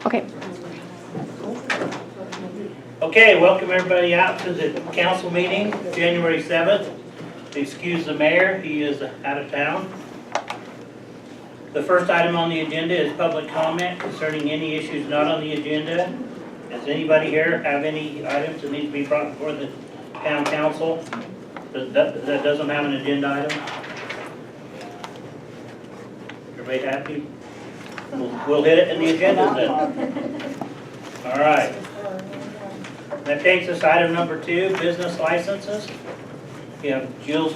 Okay. Okay, welcome everybody out to the council meeting, January 7th. Excuse the mayor, he is out of town. The first item on the agenda is public comment concerning any issues not on the agenda. Does anybody here have any items that need to be brought before the town council that doesn't have an agenda item? Everybody happy? We'll hit it in the agenda then. All right. That takes us to item number 2, business licenses. We have Jill's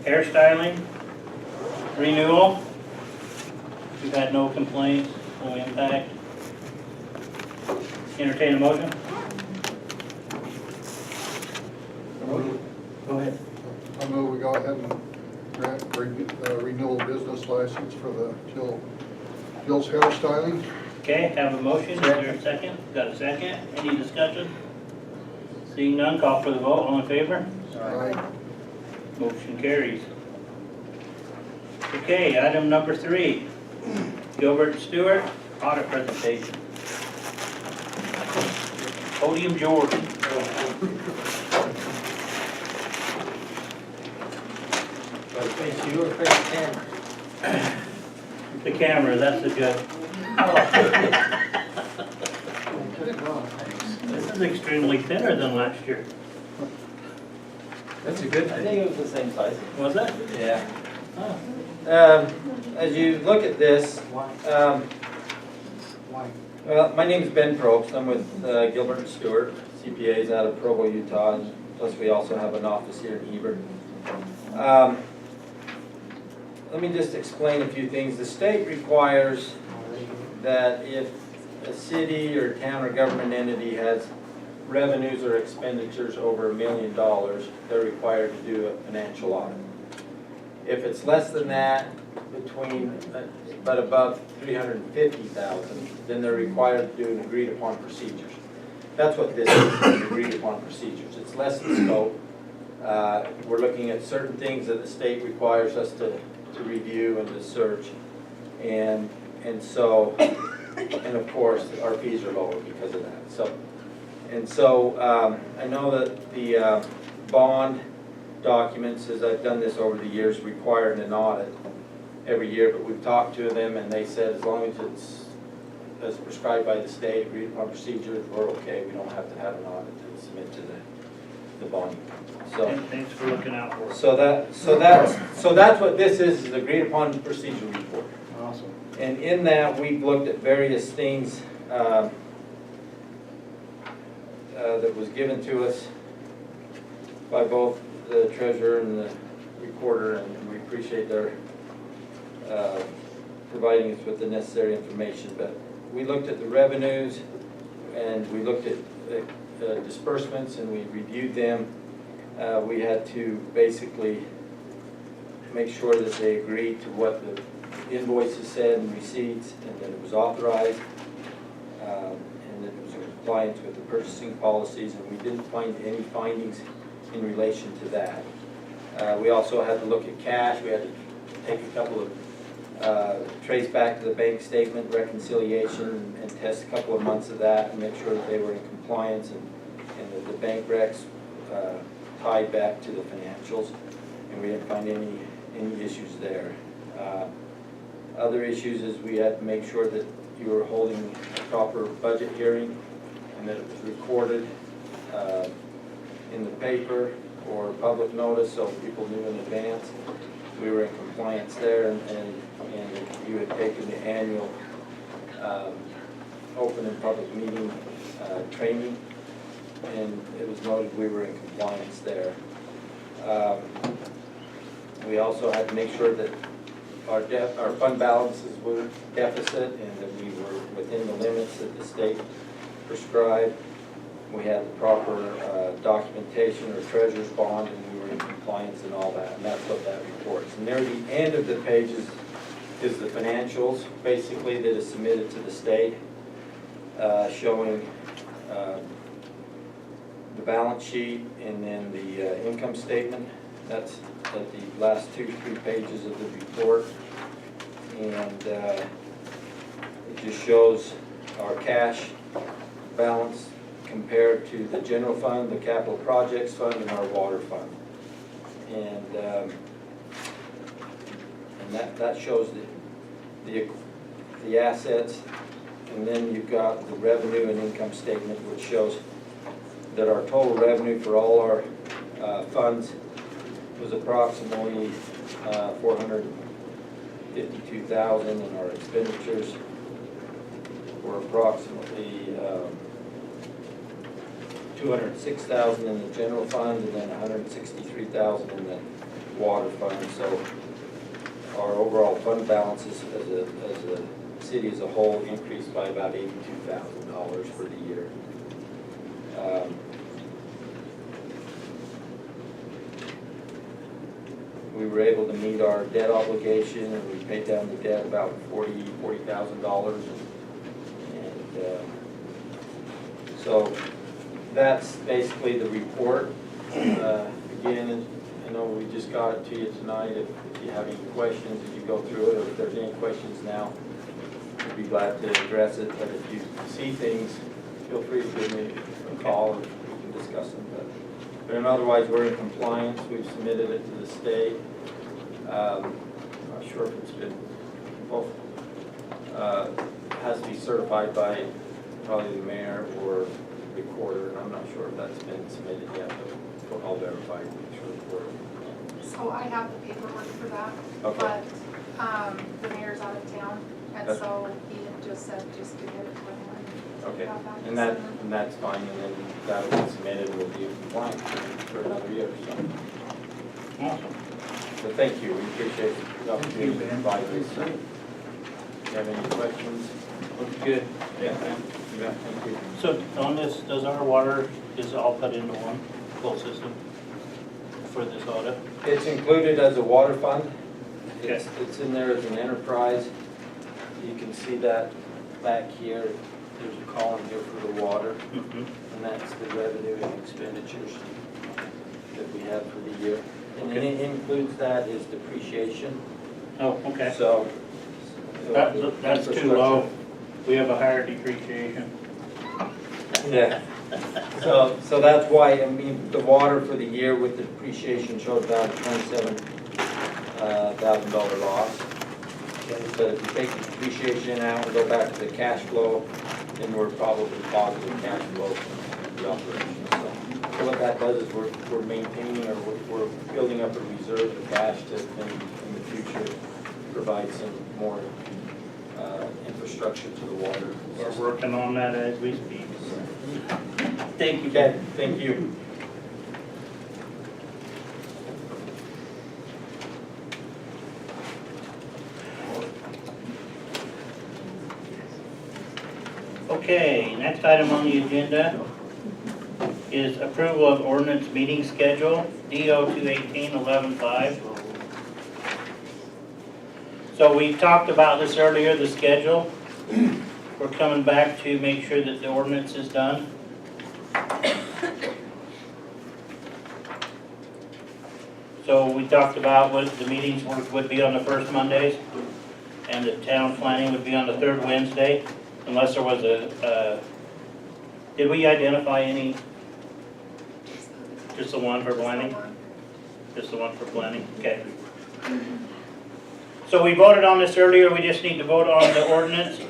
hairstyling renewal. We've had no complaints, no impact. Entertain a motion? Go ahead. I move we go ahead and grant renewal business license for the Jill's hairstyling. Okay, have a motion. Is there a second? Got a second? Any discussion? Seeing none, call for the vote. All in favor? Aye. Motion carries. Okay, item number 3, Gilbert Stewart, audit presentation. Podium George. Face you or face the camera? The camera, that's the joke. This is extremely thinner than last year. That's a good I thing. think it was the same size. Was it? Yeah. Oh. As you look at this, Why? well, my name is Ben Probst. I'm with Gilbert and Stewart, CPAs out of Provo, Utah. Plus we also have an office here in Heber. Let me just explain a few things. The state requires that if a city or town or government entity has revenues or expenditures over $1 million, they're required to do a financial audit. If it's less than that, but above $350,000, then they're required to do an agreed upon procedures. That's what this is, agreed upon procedures. It's less in scope. We're looking at certain things that the state requires us to review and to search. And of course, our fees are lower because of that. So I know that the bond documents, as I've done this over the years, require an audit every year, but we've talked to them and they said as long as it's as prescribed by the state, agreed upon procedures, we're okay. We don't have to have an audit to submit to the bond. So Thanks for looking out for us. so that's what this is agreed upon procedure report. Awesome. And in that, we've looked at various things that was given to us by both the treasurer and the recorder, and we appreciate their providing us with the necessary information. But we looked at the revenues, and we looked at disbursements, and we reviewed them. We had to basically make sure that they agreed to what the invoices said and receipts, and that it was authorized, and that it was in compliance with the purchasing policies, and we didn't find any findings in relation to that. We also had to look at cash. We had to take a couple of trace back to the bank statement reconciliation and test a couple of months of that and make sure that they were in compliance and that the bank recs tied back to the financials, and we didn't find any issues there. Other issues is we had to make sure that you were holding a proper budget hearing and that it was recorded in the paper or public notice so people knew in advance. We were in compliance there, and you had taken the annual open and public meeting training, and it was noted we were in compliance there. We also had to make sure that our fund balances were deficit and that we were within the limits that the state prescribed. We had the proper documentation or treasurer's bond, and we were in compliance and all that, and that's what that reports. And near the end of the pages is the financials, basically, that is submitted to the state, showing the balance sheet and then the income statement. That's at the last 2-3 pages of the report, and it just shows our cash balance compared to the general fund, the capital projects fund, and our water fund. And that shows the assets. And then you've got the revenue and income statement, which shows that our total revenue for all our funds was approximately $452,000, and our expenditures were approximately $206,000 in the general fund, and then $163,000 in the water fund. So our overall fund balances as a city as a whole increased by about $82,000 for the year. We were able to meet our debt obligation, and we paid down the debt about $40,000. And so that's basically the report. Again, I know we just got it to you tonight. If you have any questions, if you go through it, or if there's any questions now, I'd be glad to address it. But if you see things, feel free to give me a call and we can discuss them. But otherwise, we're in compliance. We've submitted it to the state. I'm not sure if it's been both. Has to be certified by probably the mayor or the recorder, and I'm not sure if that's been submitted yet, but I'll verify and make sure it's working. So I have the paperwork for that, Okay. but the mayor's out of town, and That's- so he had just said just to get it to him. Okay, and that's fine, and then that'll be submitted, we'll be compliant for another year, so. Awesome. So thank you, we appreciate the opportunity to provide this. Do you have any questions? Looks good. Yeah, thank you. So on this, does our water, is all put into one full system for this audit? It's included as a water fund. Okay. It's in there as an enterprise. You can see that back here. There's a column here for the water, Mm-hmm. and that's the revenue and expenditures that we have for the year. And Okay. it includes that is depreciation. Oh, okay. So. That's too low. We have a higher depreciation. Yeah. So that's why, I mean, the water for the year with the depreciation showed about a $27,000 loss. But if you take the depreciation out and go back to the cash flow, then we're probably positive cash flow from the operation. So what that does is we're maintaining, or we're building up a reserve of cash to in the future provide some more infrastructure to the water. We're working on that as we speak. Thank you. Okay, thank you. Okay, next item on the agenda is approval of ordinance meeting schedule, DO 218-11-5. So we talked about this earlier, the schedule. We're coming back to make sure that the ordinance is done. So we talked about what the meetings would be on the first Mondays, and the town planning would be on the third Wednesday, unless there was did we identify any? Just the one for planning? Just the one for planning, okay. So we voted on this earlier, we just need to vote on the ordinance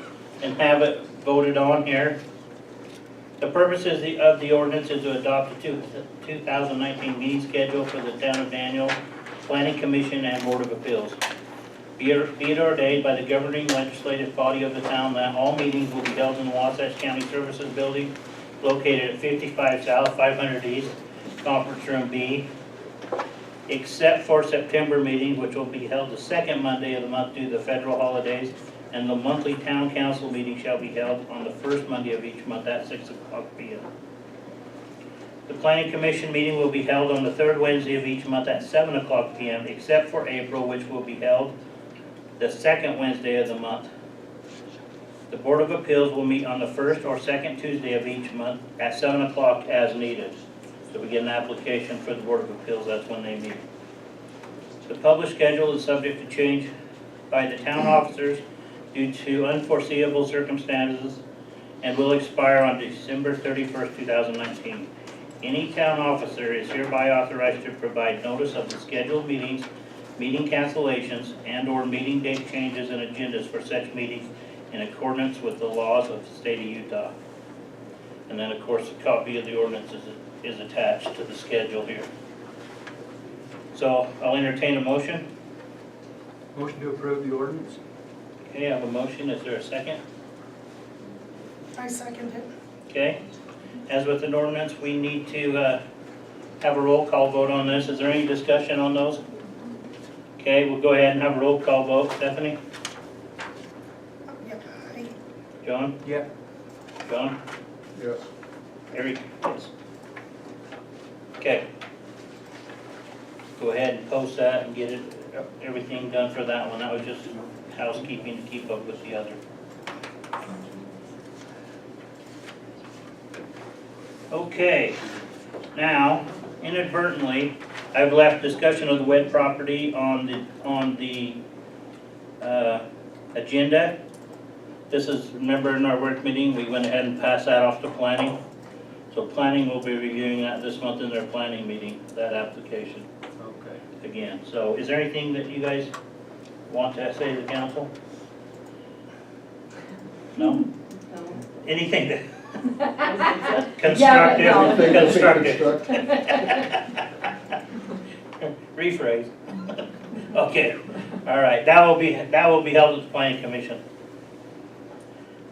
and have it voted on here. The purposes of the ordinance is to adopt the 2019 meeting schedule for the town of Daniel, Planning Commission, and Board of Appeals. Be it ordained by the governing legislative body of the town that all meetings will be held in the Wasatch County Services Building located at 55 South, 500 East, Conference Room B, except for September meetings, which will be held the second Monday of the month due to the federal holidays, and the monthly town council meeting shall be held on the first Monday of each month at 6 o'clock p.m. The planning commission meeting will be held on the third Wednesday of each month at 7 o'clock p.m., except for April, which will be held the second Wednesday of the month. The Board of Appeals will meet on the first or second Tuesday of each month at 7 o'clock as needed. So we get an application for the Board of Appeals, that's when they meet. The published schedule is subject to change by the town officers due to unforeseeable circumstances and will expire on December 31st, 2019. Any town officer is hereby authorized to provide notice of the scheduled meetings, meeting cancellations, and/or meeting date changes and agendas for such meetings in accordance with the laws of the state of Utah. And then, of course, a copy of the ordinance is attached to the schedule here. So I'll entertain a motion. Motion to approve the ordinance? Okay, I have a motion. Is there a second? I second it. Okay. As with an ordinance, we need to have a roll call vote on this. Is there any discussion on those? Okay, we'll go ahead and have a roll call vote. Stephanie? Yep. John? Yep. John? Yes. Eric? Yes. Okay. Go ahead and post that and get it, everything done for that one. That was just housekeeping to keep up with the other. Okay, now inadvertently, I've left discussion of the wet property on the agenda. This is, remember in our work meeting, we went ahead and passed that off to planning. So planning will be reviewing that this month in their planning meeting, that application Okay. again. So is there anything that you guys want to say to the council? No? Anything that constructive, constructive. Rephrase. Okay, all right, that will be held at the planning commission.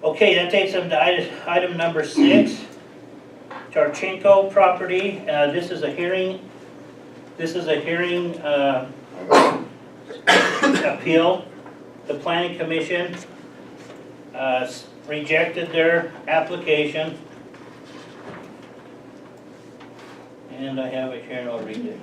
Okay, that takes them to item number 6. Towncouncil property, this is a hearing appeal. The planning commission rejected their application. And I have it here and I'll read it.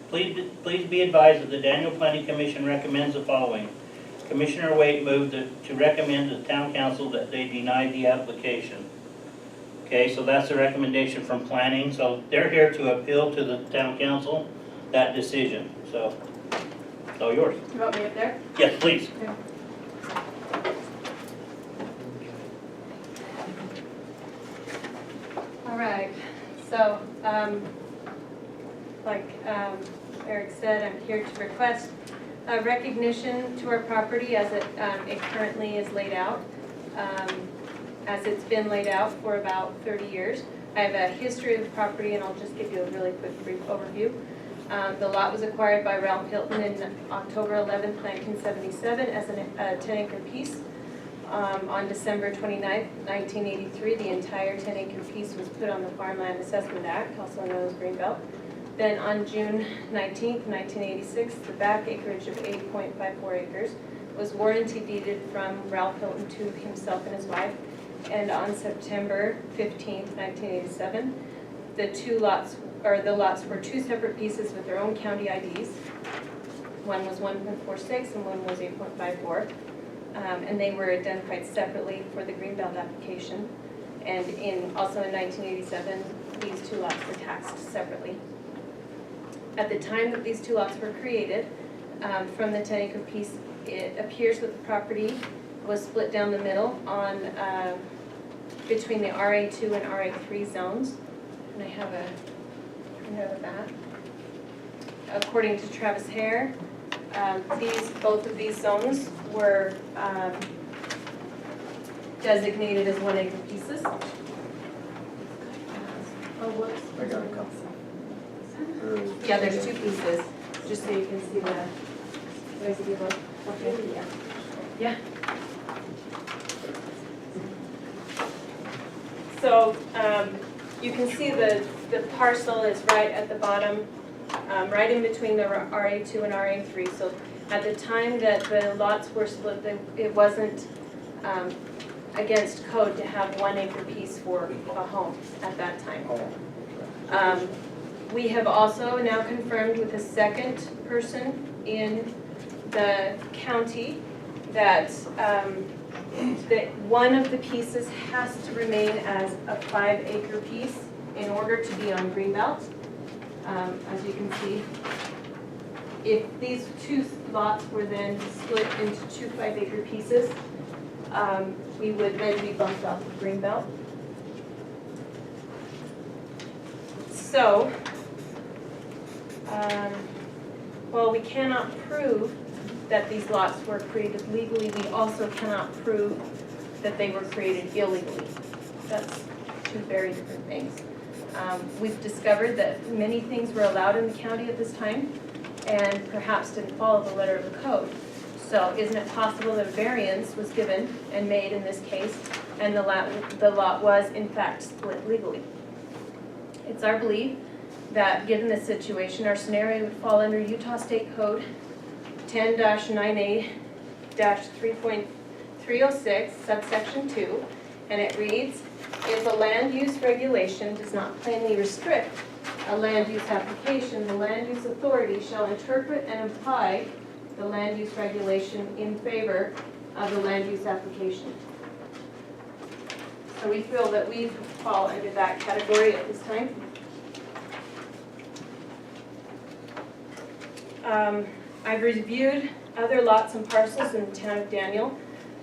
Please be advised that the Daniel Planning Commission recommends the following. Commissioner Waite moved to recommend to the town council that they deny the application. Okay, so that's the recommendation from planning. So they're here to appeal to the town council that decision. So, it's all yours. You want me up there? Yes, please. All right, so, like Eric said, I'm here to request recognition to our property as it currently is laid out, as it's been laid out for about 30 years. I have a history of the property, and I'll just give you a really quick brief overview. The lot was acquired by Ralph Hilton in October 11th, 1977 as a 10-acre piece. On December 29th, 1983, the entire 10-acre piece was put on the Farmland Assessment Act, also known as Greenbelt. Then on June 19th, 1986, the back acreage of 8.54 acres was warranty deeded from Ralph Hilton to himself and his wife. And on September 15th, 1987, the lots were two separate pieces with their own county IDs. One was 1.46 and one was 8.54. And they were identified separately for the Greenbelt application. And also in 1987, these two lots were taxed separately. At the time that these two lots were created, from the 10-acre piece, it appears that the property was split down the middle on between the RA2 and RA3 zones. And I have a note of that. According to Travis Hare, both of these zones were designated as 1-acre pieces. Oh, whoops. I got a couple. Yeah, there's two pieces, just so you can see the, there's the look. Okay. Yeah. So, you can see the parcel is right at the bottom, right in between the RA2 and RA3. So at the time that the lots were split, it wasn't against code to have 1-acre piece for a home at that time. We have also now confirmed with a second person in the county that that one of the pieces has to remain as a 5-acre piece in order to be on Greenbelt. as you can see. If these two lots were then split into two 5-acre pieces, we would then be bumped off of Greenbelt. So, while we cannot prove that these lots were created legally, we also cannot prove that they were created illegally. That's two very different things. We've discovered that many things were allowed in the county at this time and perhaps didn't follow the letter of the code. So isn't it possible that a variance was given and made in this case and the lot was in fact split legally? It's our belief that given this situation, our scenario would fall under Utah State Code 10-9A-3.306, subsection 2, and it reads, if a land use regulation does not plainly restrict a land use application, the land use authority shall interpret and apply the land use regulation in favor of the land use application. So we feel that we fall under that category at this time. I've reviewed other lots and parcels in the town of Daniel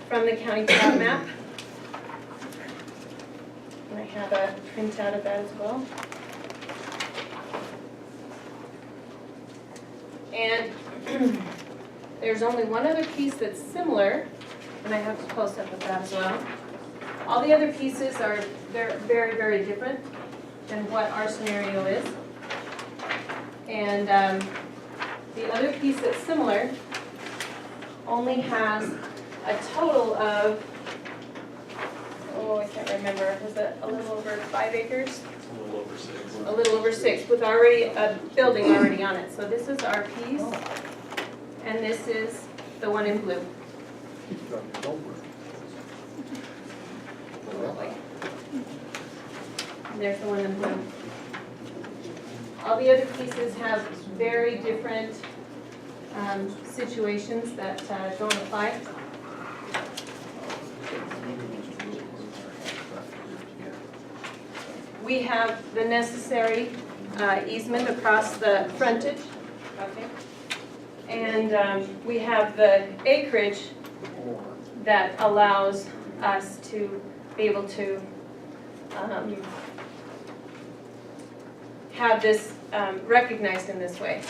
from the county plat map. And I have a printout of that as well. And there's only one other piece that's similar, and I have to post up with that as well. All the other pieces are very, very different than what our scenario is. And the other piece that's similar only has a total of, I can't remember, was it a little over 5 acres? A little over 6. A little over 6, with already a building already on it. So this is our piece, and this is the one in blue. And there's the one in blue. All the other pieces have very different situations that don't apply. We have the necessary easement across the frontage, okay? And we have the acreage that allows us to be able to have this recognized in this way.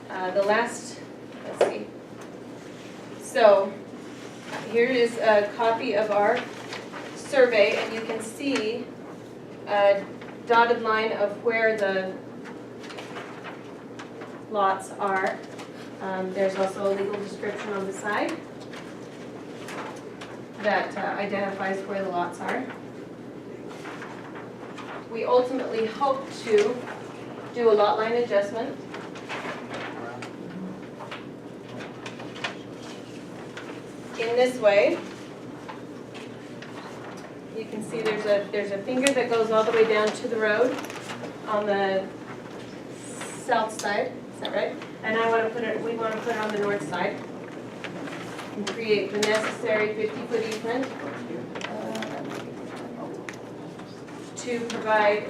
Let's see. So here is a copy of our survey, and you can see a dotted line of where the lots are. There's also a legal description on the side that identifies where the lots are. We ultimately hope to do a lot line adjustment. In this way, you can see there's a finger that goes all the way down to the road on the south side, is that right? And we want to put it on the north side and create the necessary 50-foot easement to provide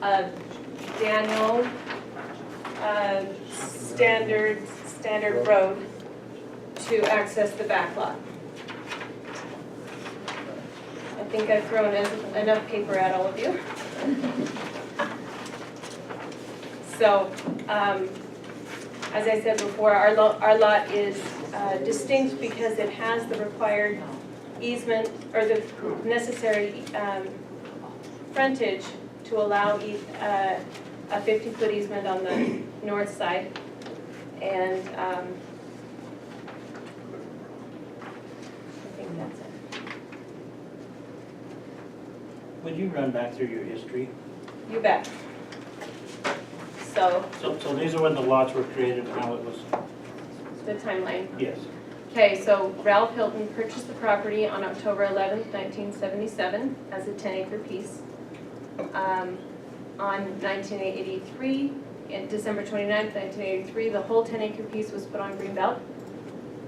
a Daniel standard road to access the back lot. I think I've thrown enough paper at all of you. So, as I said before, our lot is distinct because it has the required easement, or the necessary frontage to allow a 50-foot easement on the north side. And I think that's it. Would you run back through your history? You bet. So, So these are when the lots were created and how it was, the timeline. yes. Okay, so Ralph Hilton purchased the property on October 11th, 1977 as a 10-acre piece. On 1983, in December 29th, 1983, the whole 10-acre piece was put on Greenbelt.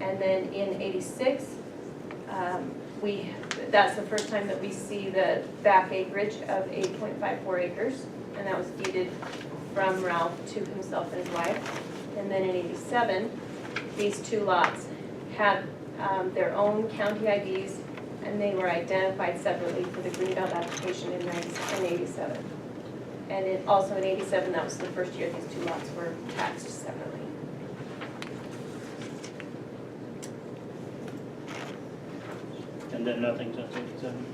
And then in 86, that's the first time that we see the back acreage of 8.54 acres, and that was deeded from Ralph to himself and his wife. And then in 87, these two lots had their own county IDs, and they were identified separately for the Greenbelt application in 87. And also in 87, that was the first year these two lots were taxed separately. And then nothing since 87?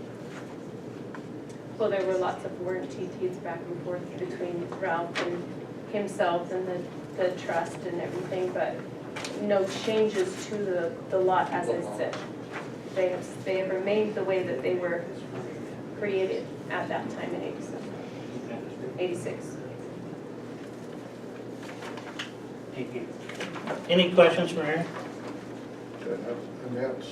Well, there were lots of warranty deeds back and forth between Ralph and himself and the trust and everything, but no changes to the lot as it sits. They have remained the way that they were created at that time in 87, 86. Thank you. Any questions for Aaron? And that's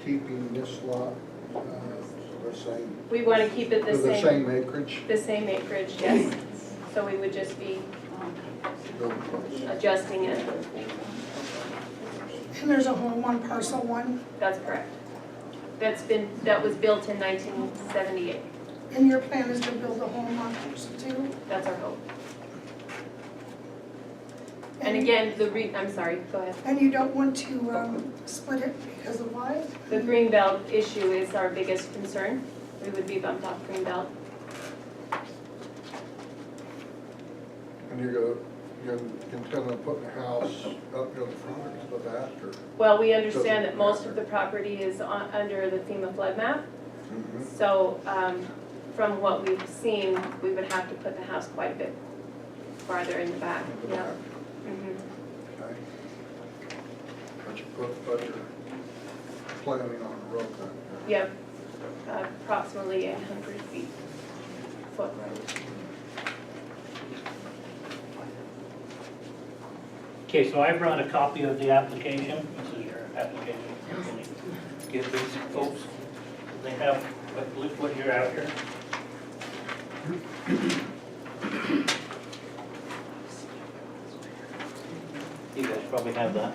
keeping this lot the same? We want to keep it the The same. same acreage? The same acreage, yes. So we would just be adjusting it. And there's a home on parcel 1, That's correct. That was built in 1978. and your plan is to build a home on parcel 2? That's our hope. And again, I'm sorry, go ahead. And you don't want to split it because of why? The Greenbelt issue is our biggest concern. We would be bumped off Greenbelt. And you're intending on putting a house up near the front of that, or? Well, we understand that most of the property is under the FEMA flood map. So from what we've seen, we would have to put the house quite a bit farther in the back. Yeah. Mhm. Okay. But you're planning on a road then? Yep, approximately 800 feet foot road. Okay, so I brought a copy of the application. This is your application. Can you give these folks, they have, look what you're after. You guys probably have that.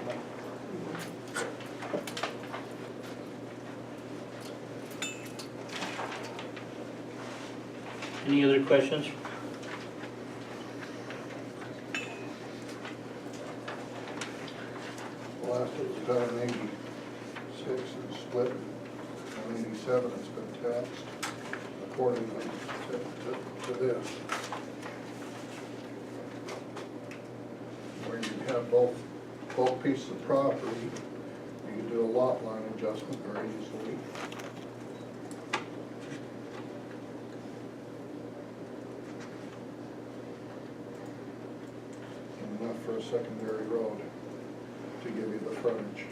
Any other questions? Last it was done in 86 and split, and in 87 it's been taxed according to this. Where you have both pieces of property, you can do a lot line adjustment very easily. And enough for a secondary road to give you the frontage.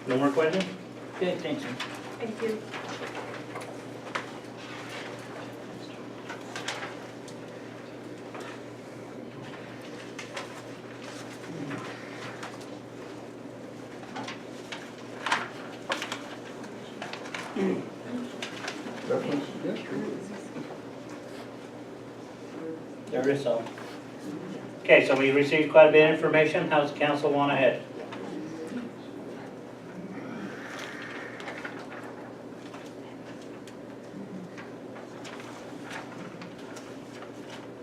No more questions? Okay, thanks. Thank you. That's my suggestion. There is some. Okay, so we received quite a bit of information. How's the council want ahead?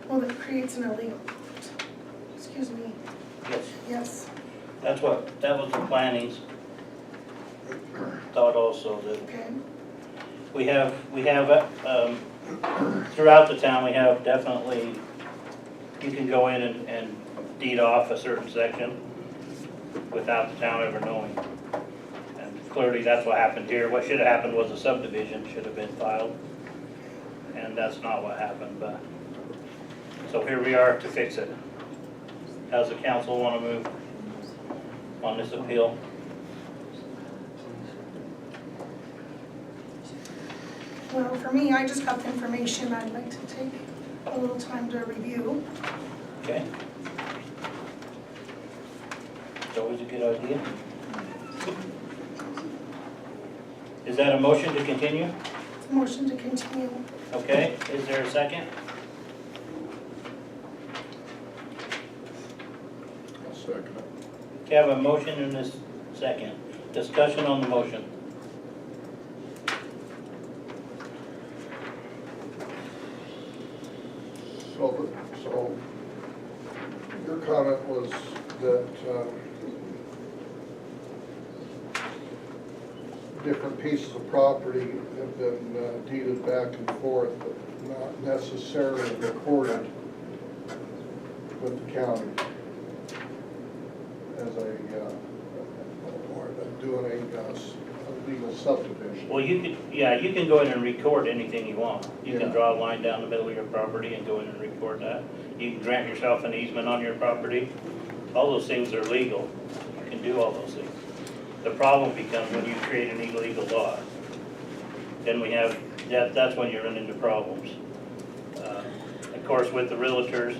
Well, it creates an illegal, excuse me, Yes. yes, That was the planning's thought also, that okay. we have, throughout the town, we have definitely, you can go in and deed off a certain section without the town ever knowing. And clearly, that's what happened here. What should have happened was a subdivision should have been filed, and that's not what happened, but, so here we are to fix it. How's the council want to move on this appeal? Well, for me, I just got the information. I'd like to take a little time to review. Okay? It's always a good idea. Is that a motion to continue? Motion to continue. Okay, is there a second? I'll second it. Okay, I have a motion in this second. Discussion on the motion. So your comment was that different pieces of property have been deeded back and forth, but not necessarily recorded with the county as or doing a legal subdivision. Well, you can go in and record anything you want. You can Yeah. draw a line down the middle of your property and go in and record that. You can grant yourself an easement on your property. All those things are legal. You can do all those things. The problem becomes when you create an illegal lot. Then we have, that's when you run into problems. Of course, with the realtors,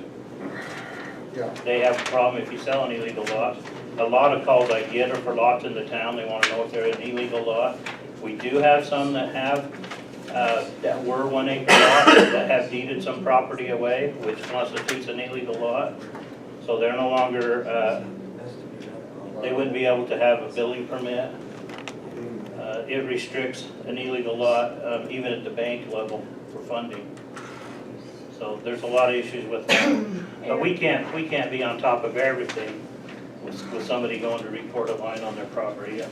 Yeah, they have a problem if you sell an illegal lot. A lot of calls I get are for lots in the town, they wanna know if they're an illegal lot. We do have some that have, that were 1 acre lots that have deeded some property away, which constitutes an illegal lot. So they're no longer, they wouldn't be able to have a building permit. It restricts an illegal lot, even at the bank level for funding. So there's a lot of issues with that. But we can't be on top of everything with somebody going to report a line on their property.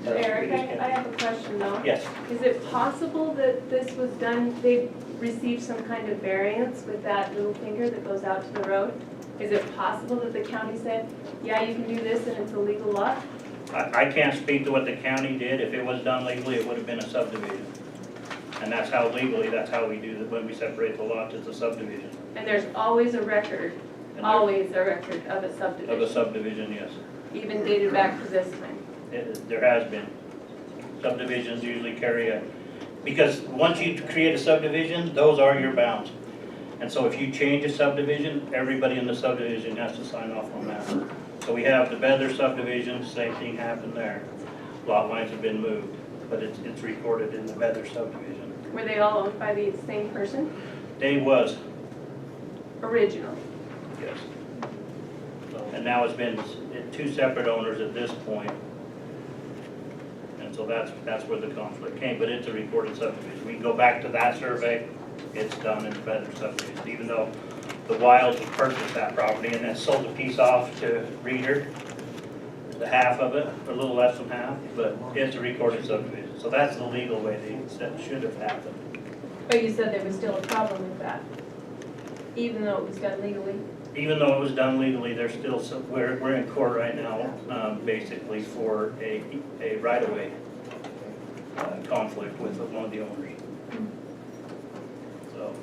Eric, I have a question though. Yes, Is it possible that this was done, they received some kind of variance with that little finger that goes out to the road? Is it possible that the county said, yeah, you can do this and it's a legal lot? I can't speak to what the county did. If it was done legally, it would have been a subdivision. And that's how legally, that's how we do that when we separate the lots, it's a subdivision. And there's always a record, And always a record of a Of a subdivision, subdivision, yes. even dated back to this time. There has been. Subdivisions usually carry a, because once you create a subdivision, those are your bounds. And so if you change a subdivision, everybody in the subdivision has to sign off on that. So we have the Bedler subdivision, same thing happened there. Lot lines have been moved, but it's recorded in the Bedler subdivision. Were they all owned by the same person They was, originally? yes. And now it's been two separate owners at this point. And so that's where the conflict came, but it's a recorded subdivision. We can go back to that survey, it's done in the Bedler subdivision, even though the Wilds have purchased that property and then sold a piece off to Reeder, the half of it, or a little less than half, but it's a recorded subdivision. So that's the legal way that should have happened. But you said there was still a problem with that, even though it was done legally? Even though it was done legally, there's still some, we're in court right now, basically for a right-of-way conflict with one of the owners. So,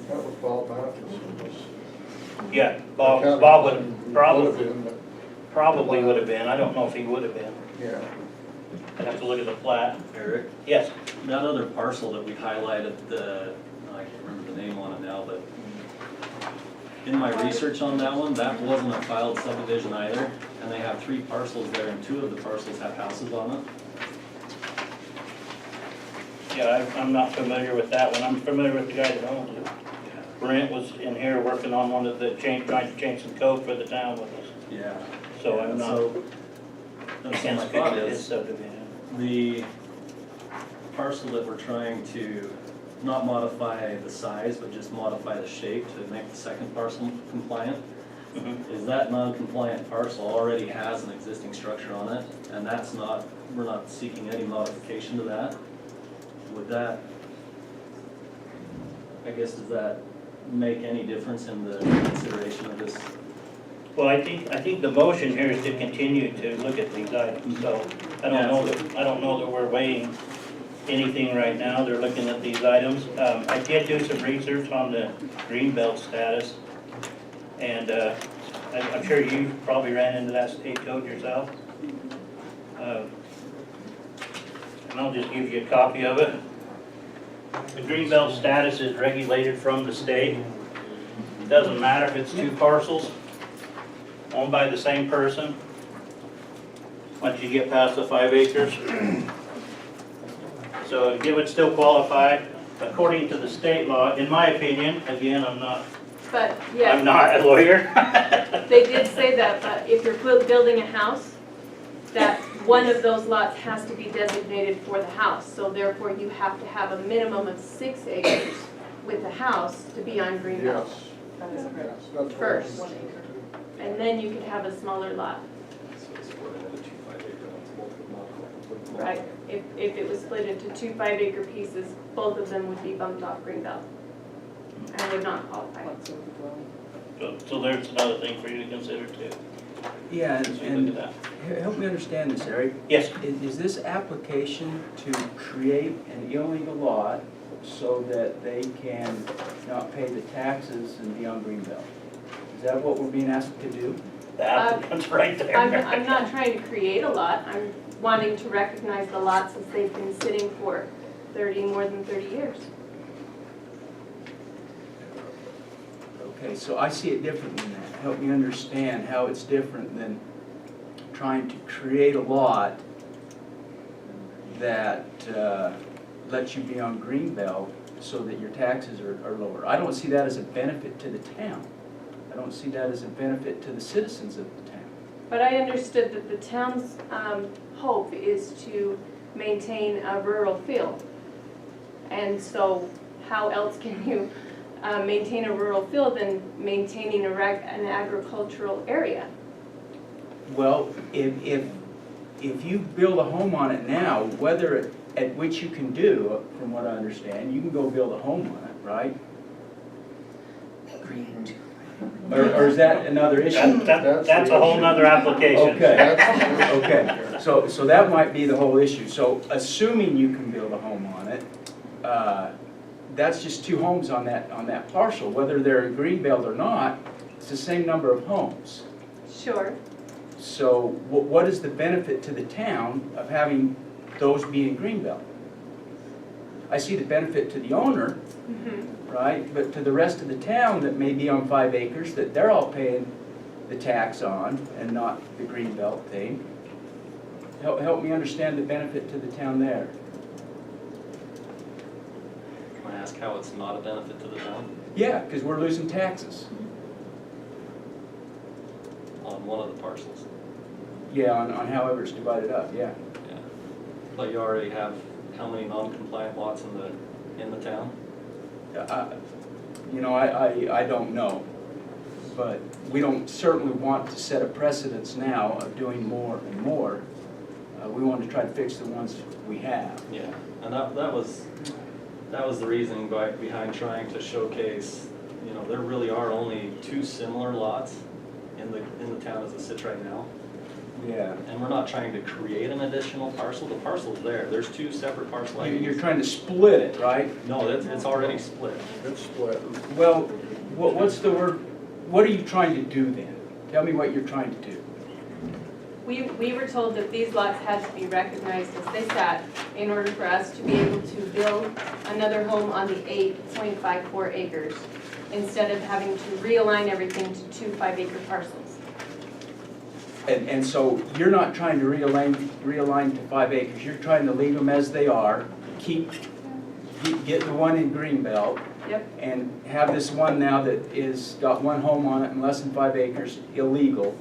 that was Bob Mathis. yeah, Bob would probably would have been, I don't know if he would have been. Yeah. I'd have to look at the plat. Eric, Yes, that other parcel that we highlighted, I can't remember the name on it now, but in my research on that one, that wasn't a filed subdivision either, and they have 3 parcels there, and 2 of the parcels have houses on it. yeah, I'm not familiar with that one, I'm familiar with the guy that owns it. Brent was in here working on one of the trying to change some code for the town with us, Yeah. so I'm not, So, I that's can't my speak thought to his is, subdivision. the parcel that we're trying to not modify the size, but just modify the shape to make the second parcel compliant, Mhm. is that non-compliant parcel already has an existing structure on it, and that's not, we're not seeking any modification to that. Would that, I guess, does that make any difference in the consideration of this? Well, I think the motion here is to continue to look at these items, so I don't know that we're weighing anything right now, they're looking at these items. I did do some research on the greenbelt status, and I'm sure you probably ran into that state code yourself. And I'll just give you a copy of it. The greenbelt status is regulated from the state. It doesn't matter if it's 2 parcels owned by the same person, once you get past the 5 acres. So it would still qualify according to the state law, in my opinion. Again, I'm not But yes. I'm not a lawyer. They did say that if you're building a house, that one of those lots has to be designated for the house. So therefore, you have to have a minimum of 6 acres with the house to be on Greenbelt. Yes. Yes, Yes, that's First. what And then you could have a smaller lot, So it's split into 2 5-acre lots, both of them. right? If it was split into 2 5-acre pieces, both of them would be bumped off Greenbelt and would not qualify. So there's another thing for you to consider too. Yeah, As we look at and that. help me understand this, Eric. Yes, Is this application to create an illegal lot so that they can not pay the taxes and be on Greenbelt? Is that what we're being asked to do? the applicant's right there. I'm not trying to create a lot, I'm wanting to recognize the lots as they've been sitting for more than 30 years. Okay, so I see it different than that. Help me understand how it's different than trying to create a lot that lets you be on Greenbelt so that your taxes are lower. I don't see that as a benefit to the town. I don't see that as a benefit to the citizens of the town. But I understood that the town's hope is to maintain a rural feel. And so how else can you maintain a rural feel than maintaining an agricultural area? Well, if you build a home on it now, at which you can do, from what I understand, you can go build a home on it, right? Agreed. Or is that another issue? That's a whole nother application. Okay. That's- Okay, so that might be the whole issue. So assuming you can build a home on it, that's just 2 homes on that parcel. Whether they're in Greenbelt or not, it's the same number of homes. Sure. So what is the benefit to the town of having those be in Greenbelt? I see the benefit to the owner, right? But to the rest of the town that may be on 5 acres, that they're all paying the tax on and not the Greenbelt thing. Help me understand the benefit to the town there. Can I ask how it's not a benefit to the town Yeah, because we're losing taxes. on one of the parcels? Yeah, on however it's divided up, yeah. Yeah. But you already have how many non-compliant lots in the town? You know, I don't know. But we don't certainly want to set a precedence now of doing more and more. We want to try to fix the ones we have. Yeah, and that was the reasoning behind trying to showcase, you know, there really are only 2 similar lots in the town as it sits right now. Yeah. And we're not trying to create an additional parcel, the parcel's there, there's 2 separate parcel You're IDs. trying to split it, right? No, it's already split. It's split. Well, what's the word, what are you trying to do then? Tell me what you're trying to do. We were told that these lots had to be recognized as they sat in order for us to be able to build another home on the 8.54 acres instead of having to realign everything to 2 5-acre parcels. And so you're not trying to realign to 5 acres, you're trying to leave them as they are, get the one in Greenbelt, Yep. and have this one now that got 1 home on it and less than 5 acres illegal.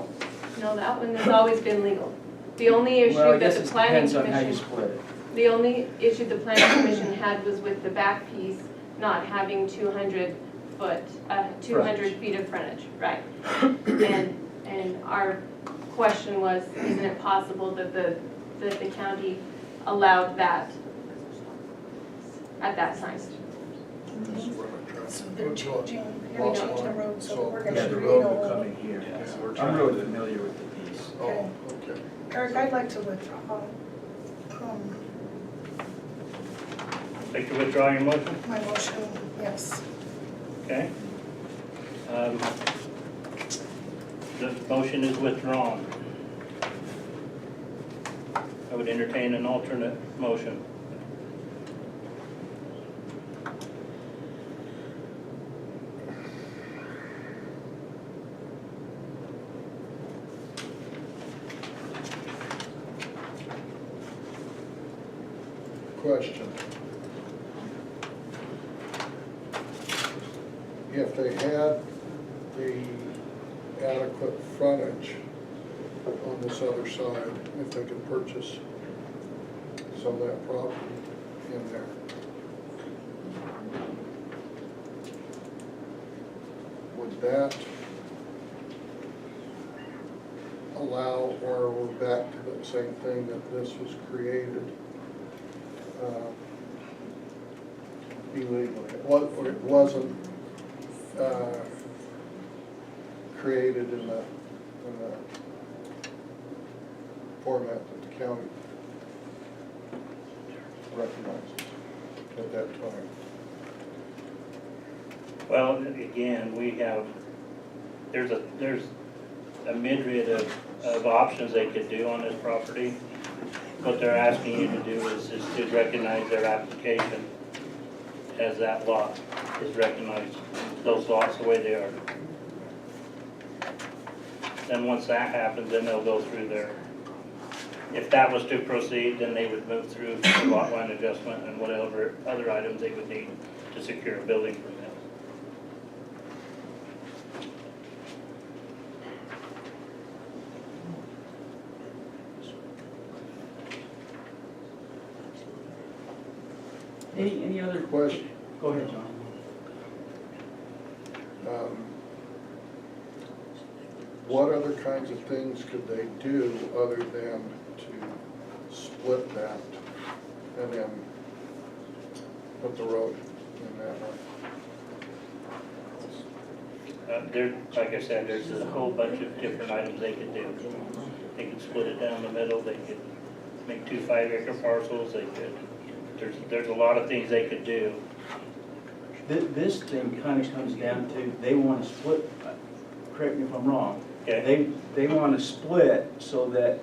No, that one has always been legal. The only issue Well, I that guess the it planning depends on how you commission, split it. the only issue the planning commission had was with the back piece not having 200 feet of frontage, right? And our question was, isn't it possible that the county allowed that at that time? So they're changing the road, so we're Yeah, gonna the create road a will come whole. in here. Yeah, so we're I'm trying really to, familiar with the piece. Oh, okay. Eric, I'd like to withdraw Like to withdraw your motion? my motion, yes. Okay. The motion is withdrawn. I would entertain an alternate motion. Question. If they had the adequate frontage on this other side, if they could purchase some of that property in there. Would that allow, or we're back to the same thing that this was created illegally? It wasn't created in the format that the county recognizes at that time. Well, again, we have, there's a myriad of options they could do on this property. What they're asking you to do is to recognize their application as that lot is recognized, those lots the way they are. Then once that happens, then they'll go through their, if that was to proceed, then they would move through the lot line adjustment and whatever other items they would need to secure a building permit. Any other? Question. Go ahead, John. What other kinds of things could they do other than to split that and then put the road in that way? There, like I said, there's a whole bunch of different items they could do. They could split it down the middle, they could make 2 5-acre parcels, they could, there's a lot of things they could do. This thing kind of comes down to, they want to split, correct me if I'm wrong. Okay. They want to split so that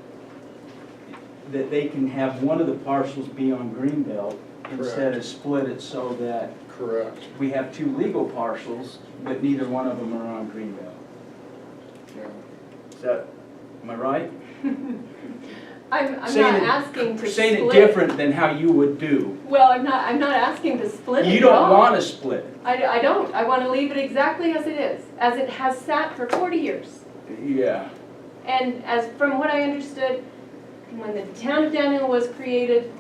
they can have one of the parcels be on Greenbelt instead of split it so that Correct. we have 2 legal parcels, but neither one of them are on Greenbelt. Yeah. Is that, am I right? I'm not Saying it- asking to split. Saying it different than how you would do. Well, I'm not asking to split it You at don't all. want to split it. I don't. I want to leave it exactly as it is, as it has sat for 40 years. Yeah. And as from what I understood, when the town of Daniel was created,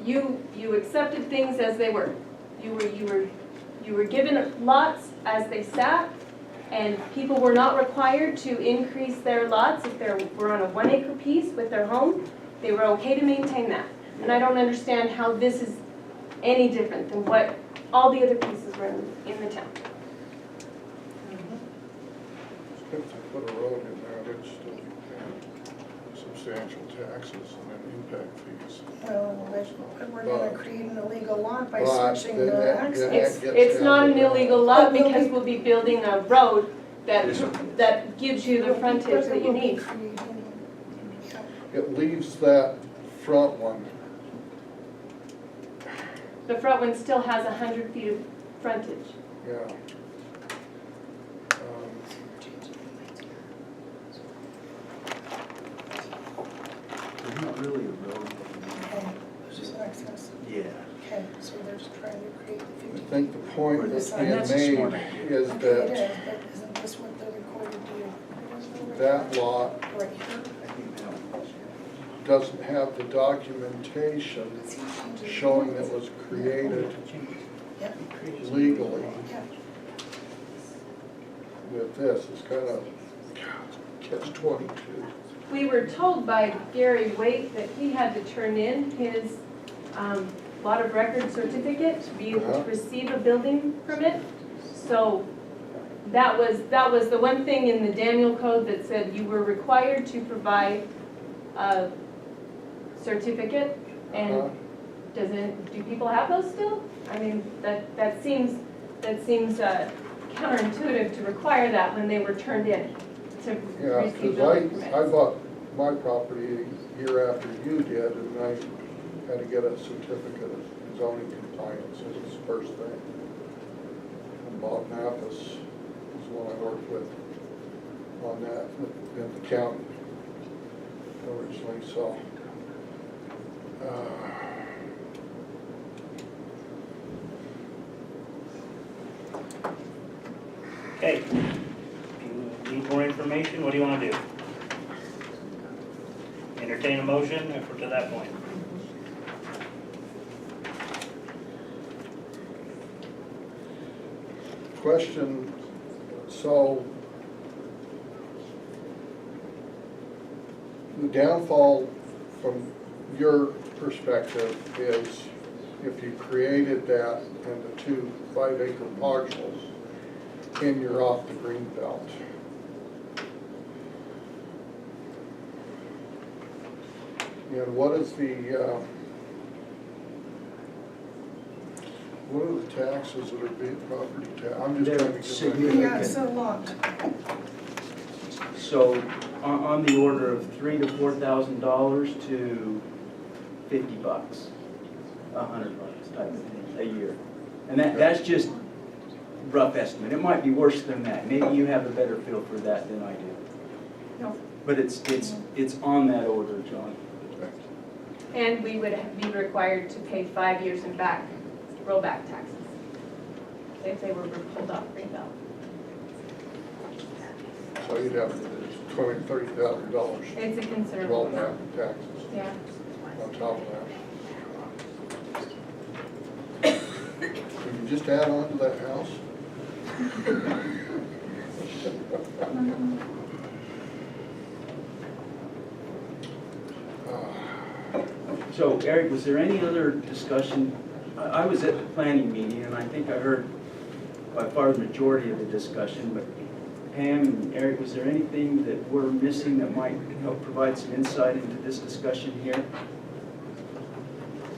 you accepted things as they were. You were given lots as they sat, and people were not required to increase their lots if they were on a 1-acre piece with their home. They were okay to maintain that. And I don't understand how this is any different than what all the other pieces were in the town. If they put a road in there, they'd still be paying substantial taxes and then impact fees. Well, but we're gonna create an illegal lot by But switching then the that access. gets It's down not to an the- illegal lot But we'll because be- we'll be building a road that gives you the frontage that you need. It leaves that front one, The front one still has 100 feet of frontage. yeah. There's not really a road. Okay, there's just access. Yeah. Okay, so they're just trying to create the I 50. think the point that's And being that's a smart made idea. is Okay, it that is, but isn't this what the recorded deed? that lot Right here. doesn't have the documentation Let's see if changes. showing that it was created Yep, legally. yep. With this, it's kind of catch-22. We were told by Gary Waite that he had to turn in his lot of record certificate to be able to receive a building permit. So that was the one thing in the Daniel Code that said you were required to provide a certificate. And do people have those still? I mean, that seems counterintuitive to require that when they were turned in to Yeah, receive because building permits. I bought my property a year after you did, and I had to get a certificate of zoning compliance as the first thing. And Bob Mathis was the one I worked with on that in the county originally, so. Okay. Do you need more information? What do you want to do? Entertain a motion if we're to that point. Question, so the downfall from your perspective is if you created that into 2 5-acre parcels and you're off the green belt. And what is what are the taxes that are being property tax? I'm just trying to get Significant. Yeah, it's a lot. So on the order of $3,000 to $4,000 to $50, $100 type of thing a year. And that's just rough estimate. It might be worse than that. Maybe you have a better feel for that than I do. No. But it's on that order, John. And we would be required to pay 5 years in back, rollback taxes, if they were pulled off Greenbelt. So you'd have $20,000-$30,000 It's a considerable rollback amount. taxes Yeah. on top of that. Can you just add on to that house? So Eric, was there any other discussion? I was at the planning meeting and I think I heard by far the majority of the discussion, but Pam and Eric, was there anything that we're missing that might help provide some insight into this discussion here?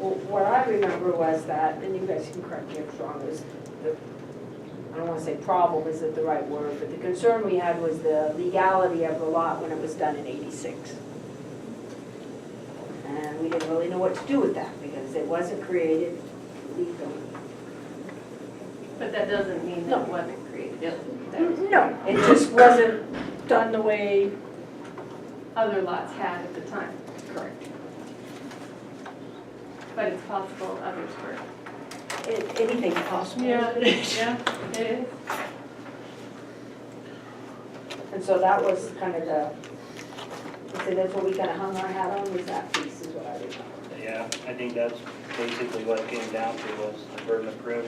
Well, what I remember was that, and you guys can correct me if I'm wrong, was the, I don't want to say problem isn't the right word, but the concern we had was the legality of the lot when it was done in '86. And we didn't really know what to do with that because it wasn't created legally. But that doesn't mean that it wasn't created. No, it just wasn't done the way. Other lots had at the time, Correct. but it's possible others were. Anything's possible. Yeah, it is. And so that was kind of the, I'd say that's what we kind of hung our hat on, was that piece is what I remember. Yeah, I think that's basically what it came down to was the burden of proof.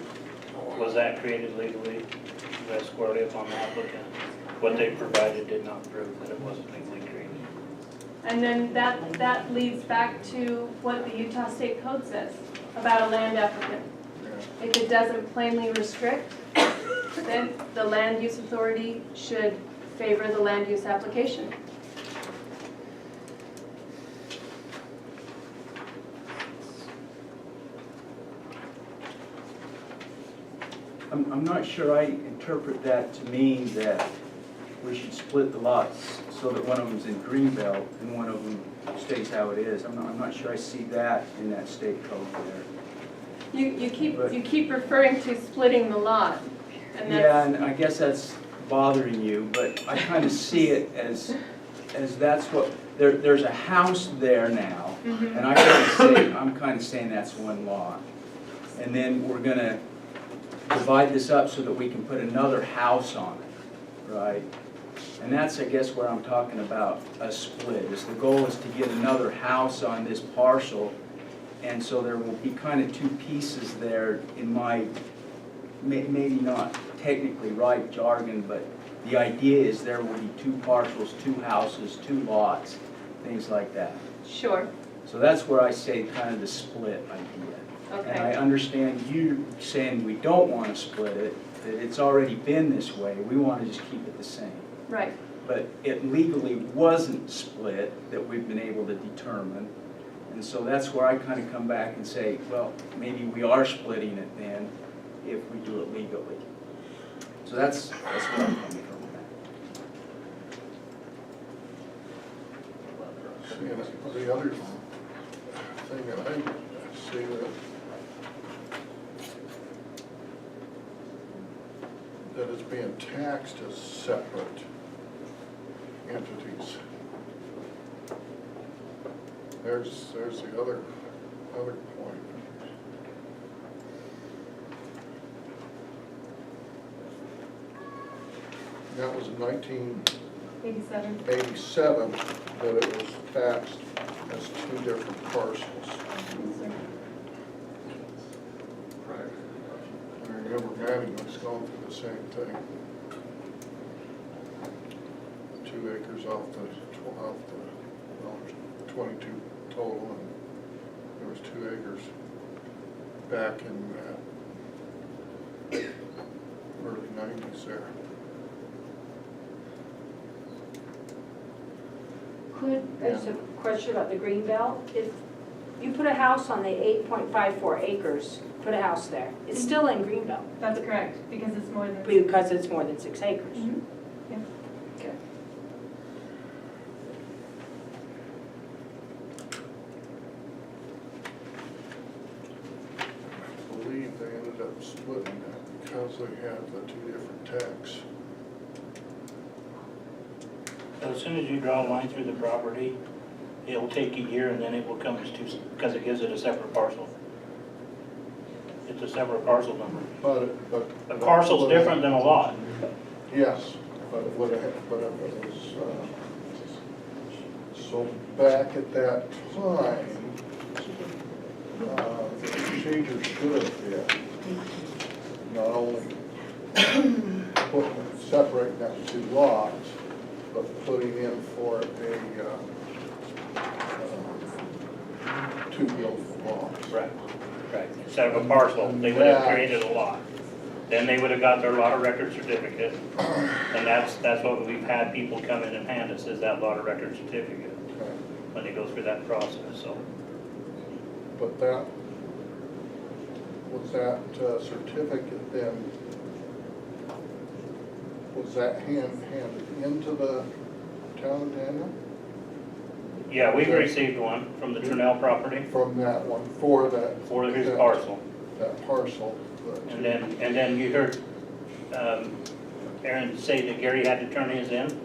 Was that created legally? That's squarely upon the applicant. What they provided did not prove that it wasn't legally created. And then that leads back to what the Utah State Code says about a land applicant. If it doesn't plainly restrict, then the land use authority should favor the land use application. I'm not sure I interpret that to mean that we should split the lots so that one of them's in Greenbelt and one of them stays how it is. I'm not sure I see that in that state code there. You keep referring to splitting the lot, and that's. Yeah, and I guess that's bothering you, but I kind of see it as that's what, there's a house there now, and I'm kind of saying that's one lot. And then we're gonna divide this up so that we can put another house on it, right? And that's, I guess, where I'm talking about a split, is the goal is to get another house on this parcel, and so there will be kind of two pieces there in my, maybe not technically right jargon, but the idea is there will be two parcels, two houses, two lots, things like that. Sure, So that's where I say kind of the split idea. And I okay. understand you saying we don't want to split it, that it's already been this way, we want to just keep it the same. Right, But it legally wasn't split that we've been able to determine. And so that's where I kind of come back and say, well, maybe we are splitting it then if we do it legally. So that's where I'm coming from with that. See, the other thing that I see that it's being taxed as separate entities. There's the other point. that was in 87. 1987, that it was taxed as two different parcels. Right. I remember Manning was going through the same thing. 2 acres off the, well, 22 total, and there was 2 acres back in early 90s there. There's a question about the green belt. If you put a house on the 8.54 acres, put a house there, it's still in green belt That's correct, because it's more than. because it's more than 6 acres. Mhm. Yeah. Okay. I believe they ended up splitting that because they had the 2 different tax. As soon as you draw a line through the property, it'll take a year and then it will come as two, because it gives it a separate parcel. It's a separate parcel number. But A parcel's different than a lot. Yes, but it would have, but it was, so back at that time, the procedure should have been not only separating that 2 lots, but putting in for a 2 lots. Right. Right. Instead of a parcel, they would have created a lot. Then they would have got their lot of record certificate. And that's what we've had people come in and hand us, is that lot of record certificate when they go through that process, so. But that, was that certificate then, was that handed into the town of Daniel? Yeah, we've received one from the Trinnell property From that one, for that. for his that- parcel. That parcel. And then you heard Aaron say that Gary had to turn his in.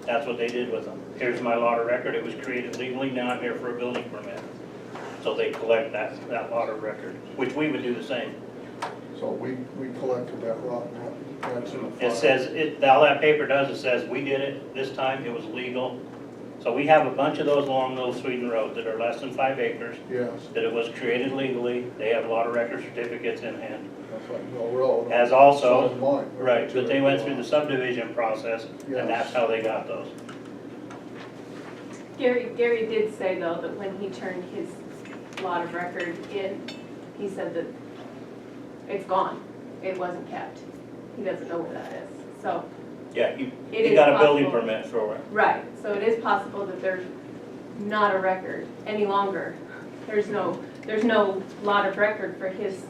That's what they did with them. Here's my lot of record, it was created legally, now I'm here for a building permit. So they collect that lot of record, which we would do the same. So we collected that lot, and that's in the file. It says, all that paper does, it says, we did it, this time, it was legal. So we have a bunch of those along Little Sweden Road that are less than 5 acres, Yes, that it was created legally, they have a lot of record certificates in hand. that's like Mill Road. As also, So is mine. right, but they went through the subdivision process, Yes. and that's how they got those. Gary did say though that when he turned his lot of record in, he said that it's gone. It wasn't kept. He doesn't know where that is. So, Yeah, It he is got a building possible. permit for it. right, so it is possible that there's not a record any longer. There's no lot of record for his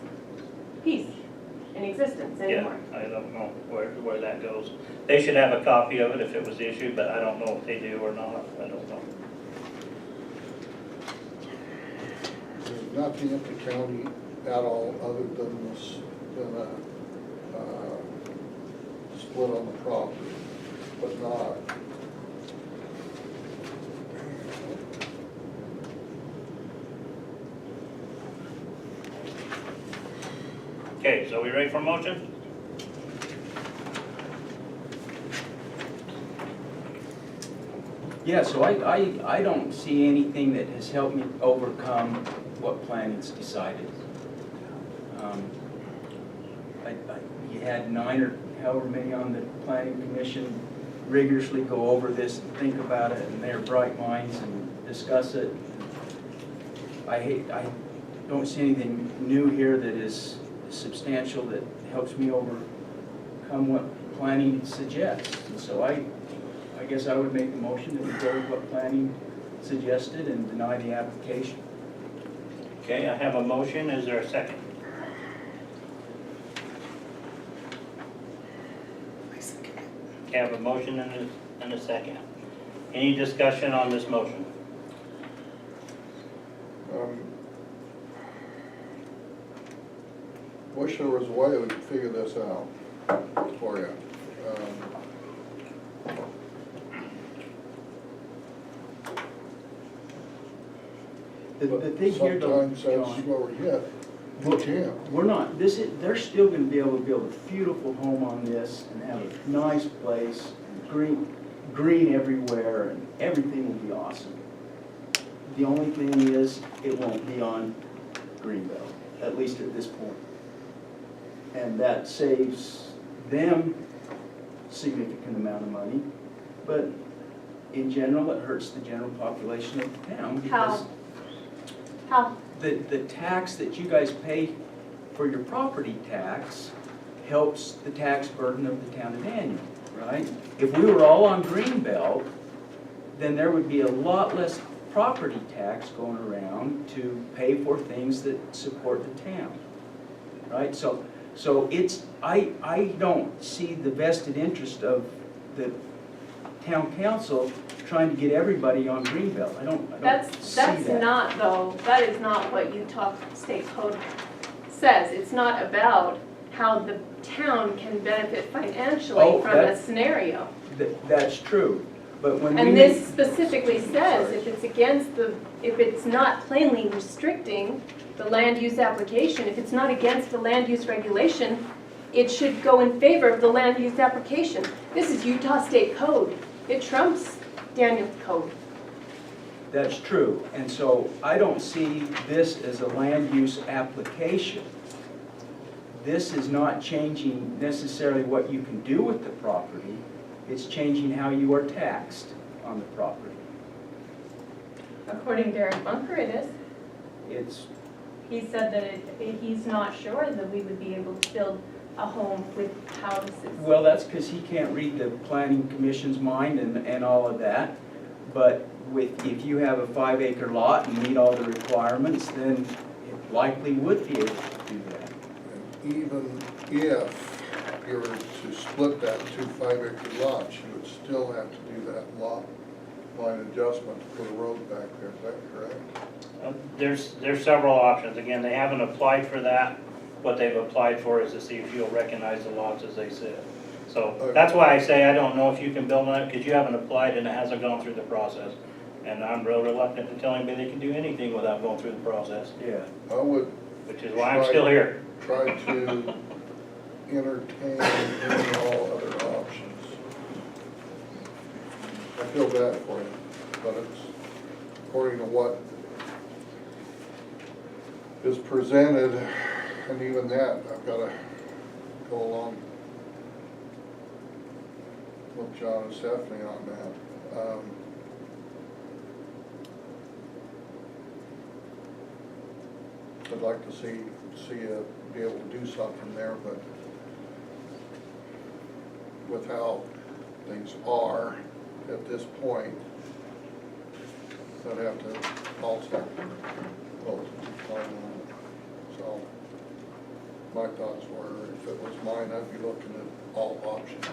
piece in existence Yeah, anymore. I don't know where that goes. They should have a copy of it if it was issued, but I don't know if they do or not, I don't know. There's nothing at the county at all other than this, than a split on the property, but not. Okay, so we ready for a motion? Yeah, so I don't see anything that has helped me overcome what planning's decided. You had 9 or however many on the planning commission rigorously go over this and think about it, and they're bright minds and discuss it. I don't see anything new here that is substantial that helps me overcome what planning suggests. And so I guess I would make the motion that we go with what planning suggested and deny the application. Okay, I have a motion, is there a second? I second it. Okay, I have a motion and a second. Any discussion on this motion? Wish there was a way we could figure this out for you. The But thing here though, sometimes that's John, where we hit. You can't. We're not, they're still gonna be able to build a beautiful home on this and have a nice place, green everywhere, and everything will be awesome. The only thing is, it won't be on Greenbelt, at least at this point. And that saves them significant amount of money, but in general, it hurts the general population of the town because How? the tax that you guys pay for your property tax helps the tax burden of the town of Daniel, right? If we were all on Greenbelt, then there would be a lot less property tax going around to pay for things that support the town, right? So it's, I don't see the vested interest of the town council trying to get everybody on Greenbelt. I don't see That's that. not, though, that is not what Utah State Code says. It's not about how the town can benefit financially Oh, from a scenario. That's true, but when we And make- this specifically says if it's against the, if it's not plainly restricting the land use application, if it's not against the land use regulation, it should go in favor of the land use application. This is Utah State Code. It trumps Daniel's code. That's true, and so I don't see this as a land use application. This is not changing necessarily what you can do with the property, it's changing how you are taxed on the property. According to Derek Bunker, it is. It's, He said that he's not sure that we would be able to build a home with houses. well, that's because he can't read the planning commission's mind and all of that, but if you have a 5-acre lot and meet all the requirements, then it likely would be able to do that. And even if you were to split that into 5-acre lots, you would still have to do that lot line adjustment to put a road back there, is that correct? There's several options. Again, they haven't applied for that. What they've applied for is to see if you'll recognize the lots as they sit. So that's why I say I don't know if you can build on it, because you haven't applied and it hasn't gone through the process. And I'm real reluctant to tell anybody they can do anything without going through the process, Yeah. I would which is why I'm still here. try to entertain any all other options. I feel bad for you, but it's according to what is presented, and even that, I've got to go along with John and Stephanie on that. I'd like to see you be able to do something there, but with how things are at this point, I'd have to also vote on it. So my thoughts were, if it was mine, I'd be looking at all options.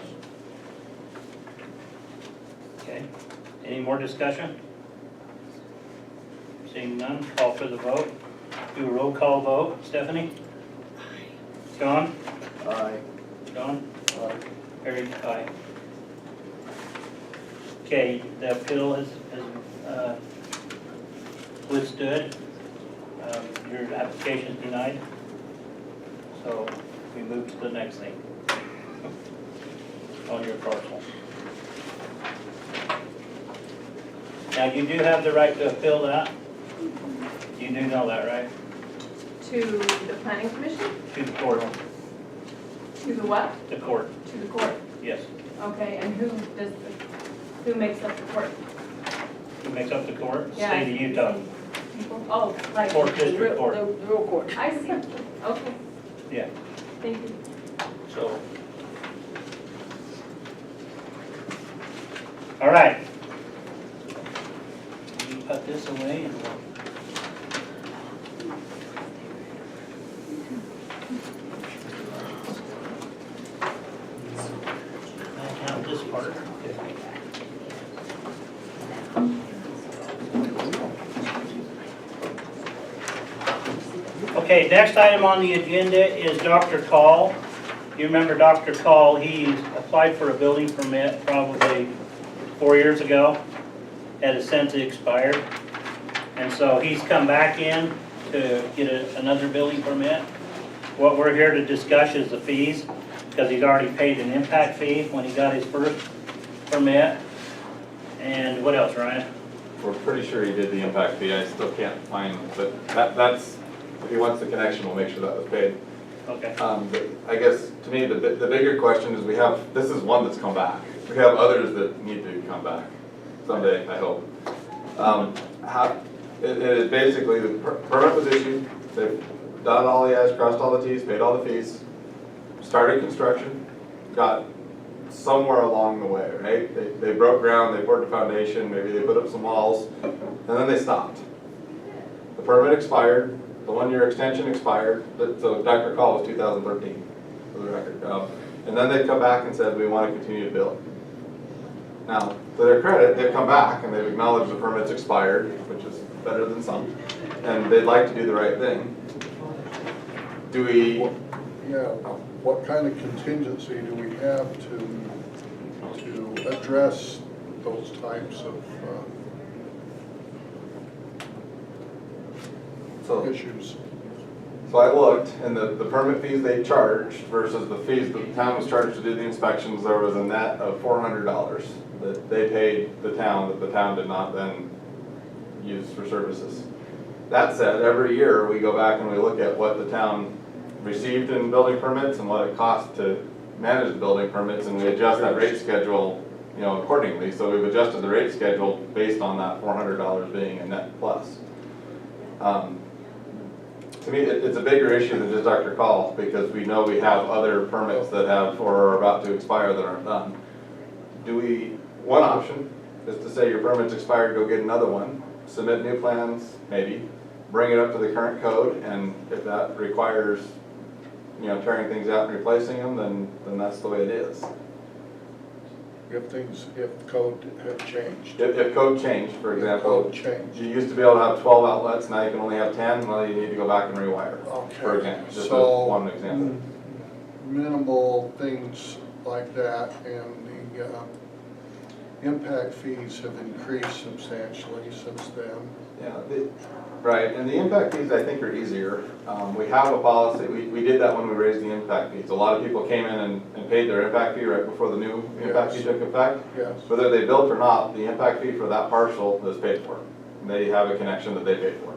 Okay, any more discussion? Seeing none, call for the vote. Do a roll call vote. Stephanie? John? Aye. John? Harry? Aye. Okay, the appeal has withstood. Your application is denied. So we move to the next thing on your parcel. Now, you do have the right to appeal that. You do know that, right? To the planning commission? To the court. To the what? The court, To the court. yes. Okay, and who makes up the court? Who makes up the court? Yeah, State of Utah. People? Oh, like. Court, district court. The real court. I see. Okay, Yeah, thank you. so. All right. You put this away and we'll. I'll count this part. Okay, next item on the agenda is Dr. Call. You remember Dr. Call, he applied for a building permit probably 4 years ago. It has since expired. And so he's come back in to get another building permit. What we're here to discuss is the fees, because he's already paid an impact fee when he got his first permit. And what else, Ryan? We're pretty sure he did the impact fee, I still can't find, but that's, if he wants the connection, we'll make sure that was paid. Okay. But I guess, to me, the bigger question is this is one that's come back. We have others that need to come back someday, I hope. It is basically, the permit was issued, they've dotted all the i's, crossed all the t's, paid all the fees, started construction, got somewhere along the way, right? They broke ground, they poured the foundation, maybe they put up some walls, and then they stopped. The permit expired, the 1-year extension expired, so Dr. Call was 2013, for the record. And then they come back and said, we want to continue to build. Now, to their credit, they've come back and they've acknowledged the permit's expired, which is better than some, and they'd like to do the right thing. Do we? Yeah, what kind of contingency do we have to address those types of issues? So I looked, and the permit fees they charged versus the fees that the town was charged to do the inspections, there was a net of $400 that they paid the town that the town did not then use for services. That said, every year we go back and we look at what the town received in building permits and what it cost to manage the building permits, and we adjust that rate schedule, accordingly. So we've adjusted the rate schedule based on that $400 being a net plus. To me, it's a bigger issue than just Dr. Call, because we know we have other permits that have or are about to expire that aren't done. One option is to say your permit's expired, go get another one, submit new plans, maybe, bring it up to the current code, and if that requires, tearing things out and replacing them, then that's the way it is. If code had changed. If code changed, for example, Code changed. you used to be able to have 12 outlets, now you can only have 10, well, you need to go back and rewire, for example, just one example. Minimal things like that, and the impact fees have increased substantially since then. Yeah, right, and the impact fees I think are easier. We have a policy, we did that when we raised the impact fees. A lot of people came in and paid their impact fee right before the new impact fee took effect. Yes. Whether they built or not, the impact fee for that parcel is paid for. They have a connection that they paid for.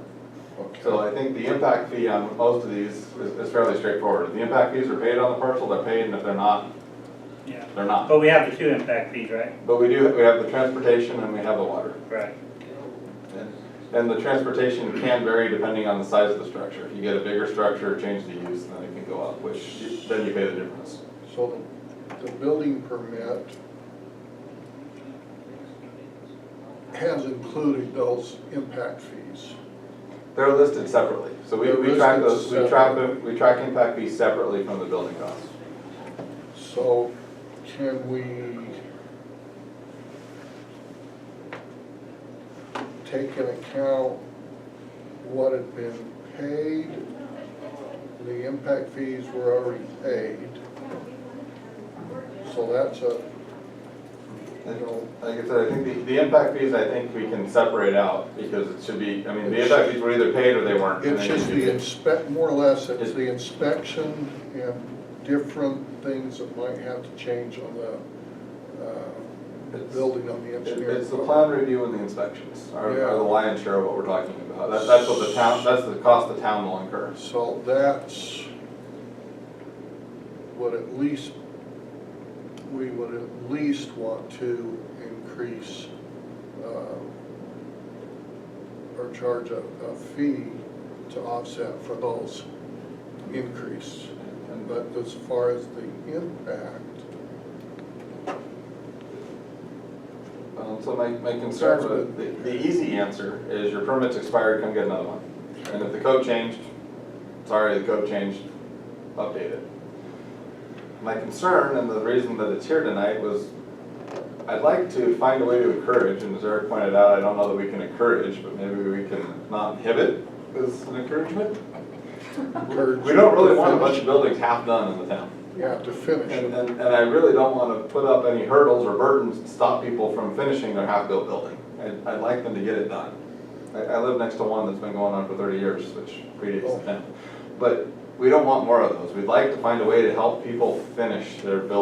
Okay. So I think the impact fee on most of these is fairly straightforward. If the impact fees are paid on the parcel, they're paid, and if they're not, Yeah. they're not. But we have the 2 impact fees, right? But we have the transportation and we have the water. Right. And the transportation can vary depending on the size of the structure. If you get a bigger structure, change the use, then it can go up, then you pay the difference. So the building permit has included those impact fees. They're listed separately. So we track those, we track impact fees separately from the building costs. So can we take into account what had been paid? The impact fees were already paid. So that's Like I said, I think the impact fees, I think we can separate out because it should be, the impact fees were either paid or they weren't. it's just more or less, it's the inspection and different things that might have to change on the building on the engineering. It's the plan review and the inspections are Yeah. the lion's share of what we're talking about. That's what that's the cost the town will incur. So that's what we would at least want to increase or charge a fee to offset for those increase. But as far as the impact, So my concern with the easy answer is your permit's expired, come get another one. And if the code changed, sorry, the code changed, update it. My concern and the reason that it's here tonight was I'd like to find a way to encourage, and as Eric pointed out, I don't know that we can encourage, but maybe we can not inhibit as an encouragement. We don't really want a bunch of buildings half done in the town. yeah, to finish it. And I really don't want to put up any hurdles or burdens to stop people from finishing their half-built building. I'd like them to get it done. I live next to one that's been going on for 30 years, which predates the 10. But we don't want more of those. We'd like to find a way to help people finish their building.